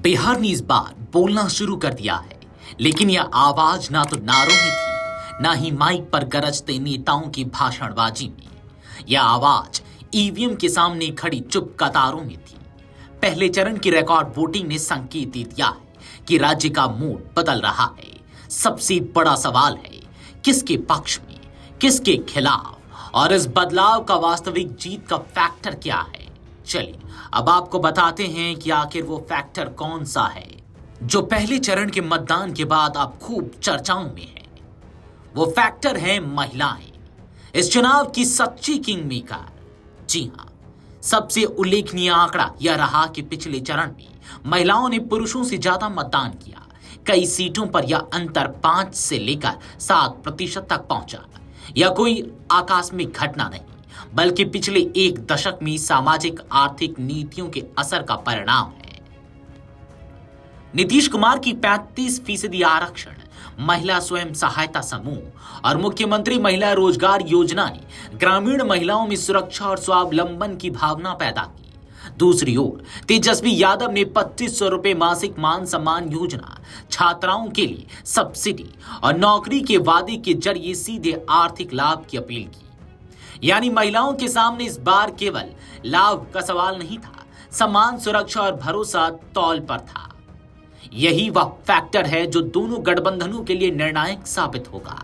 बिहार ने इस बार बोलना शुरू कर दिया है, लेकिन यह आवाज ना तो नारों में थी, ना ही माइक पर गरजते नेताओं की भाषणबाजी में। यह आवाज ईवीएम के सामने खड़ी चुप कतारों में थी। पहले चरण की रिकॉर्ड वोटिंग ने संकेत दे दिया है कि राज्य का मूड बदल रहा है। सबसे बड़ा सवाल है किसके पक्ष में, किसके खिलाफ, और इस बदलाव का वास्तविक जीत का फैक्टर क्या है। चलिए अब आपको बताते हैं कि आखिर वो फैक्टर कौन सा है जो पहले चरण के मतदान के बाद अब खूब चर्चाओं में है। वो फैक्टर है महिलाएं, इस चुनाव की सच्ची किंग मेकर। जी हां, सबसे उल्लेखनीय आंकड़ा यह रहा कि पिछले चरण में महिलाओं ने पुरुषों से ज्यादा मतदान किया। कई सीटों पर यह अंतर 5 से लेकर 7% तक पहुंचा। यह कोई आकस्मिक घटना नहीं, बल्कि पिछले एक दशक में सामाजिक आर्थिक नीतियों के असर का परिणाम है। नीतीश कुमार की 35% आरक्षण, महिला स्वयं सहायता समूह और मुख्यमंत्री महिला रोजगार योजना ने ग्रामीण महिलाओं में सुरक्षा और स्वावलंबन की भावना पैदा की। दूसरी ओर तेजस्वी यादव ने 2500 रुपए मासिक मान सम्मान योजना, छात्राओं के लिए सब्सिडी और नौकरी के वादे के जरिए सीधे आर्थिक लाभ की अपील की। यानी महिलाओं के सामने इस बार केवल लाभ का सवाल नहीं था, सम्मान, सुरक्षा और भरोसा तौल पर था। यही वह फैक्टर है जो दोनों गठबंधनों के लिए निर्णायक साबित होगा।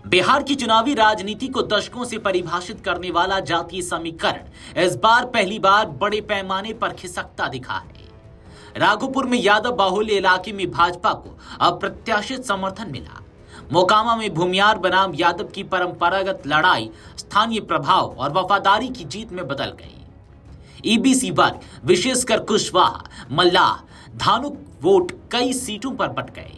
बिहार की चुनावी राजनीति को दशकों से परिभाषित करने वाला जातीय समीकरण इस बार पहली बार बड़े पैमाने पर खिसकता दिखा है। राघोपुर में यादव बाहुल्य इलाके में भाजपा को अप्रत्याशित समर्थन मिला। मोकामा में भूमियार बनाम यादव की परंपरागत लड़ाई स्थानीय प्रभाव और वफादारी की जीत में बदल गई। ईबीसी वर्ग, विशेषकर कुशवाहा, मल्लाह, धानुक वोट कई सीटों पर बट गए।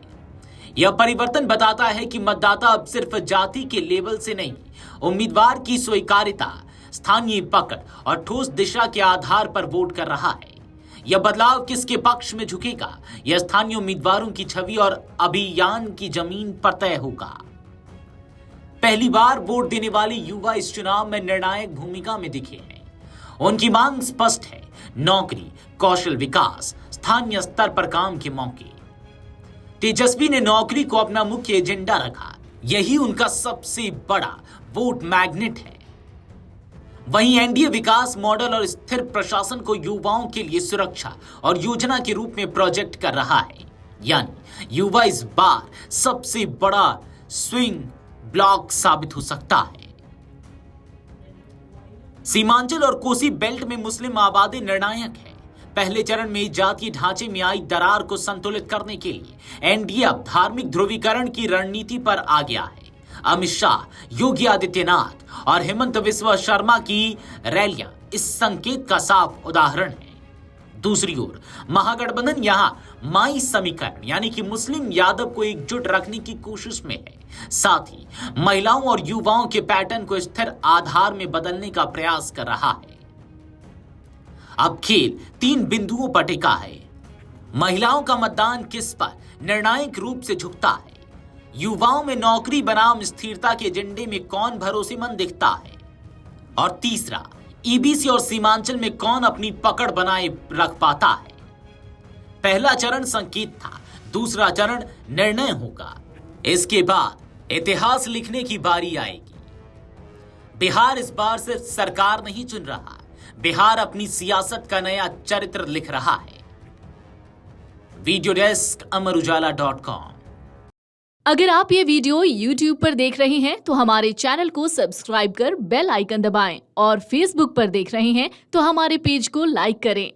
यह परिवर्तन बताता है कि मतदाता अब सिर्फ जाति के लेवल से नहीं, उम्मीदवार की स्वीकार्यता, स्थानीय पकड़ और ठोस दिशा के आधार पर वोट कर रहा है। यह बदलाव किसके पक्ष में झुकेगा, यह स्थानीय उम्मीदवारों की छवि और अभियान की जमीन पर तय होगा। पहली बार वोट देने वाले युवा इस चुनाव में निर्णायक भूमिका में दिखे हैं। उनकी मांग स्पष्ट है: नौकरी, कौशल विकास, स्थानीय स्तर पर काम के मौके। तेजस्वी ने नौकरी को अपना मुख्य एजेंडा रखा, यही उनका सबसे बड़ा वोट मैग्नेट है। वहीं एनडीए विकास मॉडल और स्थिर प्रशासन को युवाओं के लिए सुरक्षा और योजना के रूप में प्रोजेक्ट कर रहा है। यानी युवा इस बार सबसे बड़ा स्विंग ब्लॉक साबित हो सकता है। सीमांचल और कोसी बेल्ट में मुस्लिम आबादी निर्णायक है। पहले चरण में जातीय ढांचे में आई दरार को संतुलित करने के लिए एनडीए अब धार्मिक ध्रुवीकरण की रणनीति पर आ गया है। अमित शाह, योगी आदित्यनाथ और हेमंत बिस्वा शर्मा की रैलियां इस संकेत का साफ उदाहरण है। दूसरी ओर महागठबंधन यहां माई समीकरण यानी कि मुस्लिम यादव को एकजुट रखने की कोशिश में है। साथ ही महिलाओं और युवाओं के पैटर्न को स्थिर आधार में बदलने का प्रयास कर रहा है। अब खेल 3 बिंदुओं पर टिका है। महिलाओं का मतदान किस पर निर्णायक रूप से झुकता है, युवाओं में नौकरी बनाम स्थिरता के एजेंडे में कौन भरोसेमंद दिखता है, और तीसरा ईबीसी और सीमांचल में कौन अपनी पकड़ बनाए रख पाता है। पहला चरण संकेत था, दूसरा चरण निर्णय होगा। इसके बाद इतिहास लिखने की बारी आएगी। बिहार इस बार सिर्फ सरकार नहीं चुन रहा, बिहार अपनी सियासत का नया चरित्र लिख रहा है। वीडियो डेस्क अमरउजाला.com। अगर आप ये वीडियो YouTube पर देख रहे हैं तो हमारे चैनल को सब्सक्राइब कर बेल आइकन दबाएं, और Facebook पर देख रहे हैं तो हमारे पेज को लाइक करें।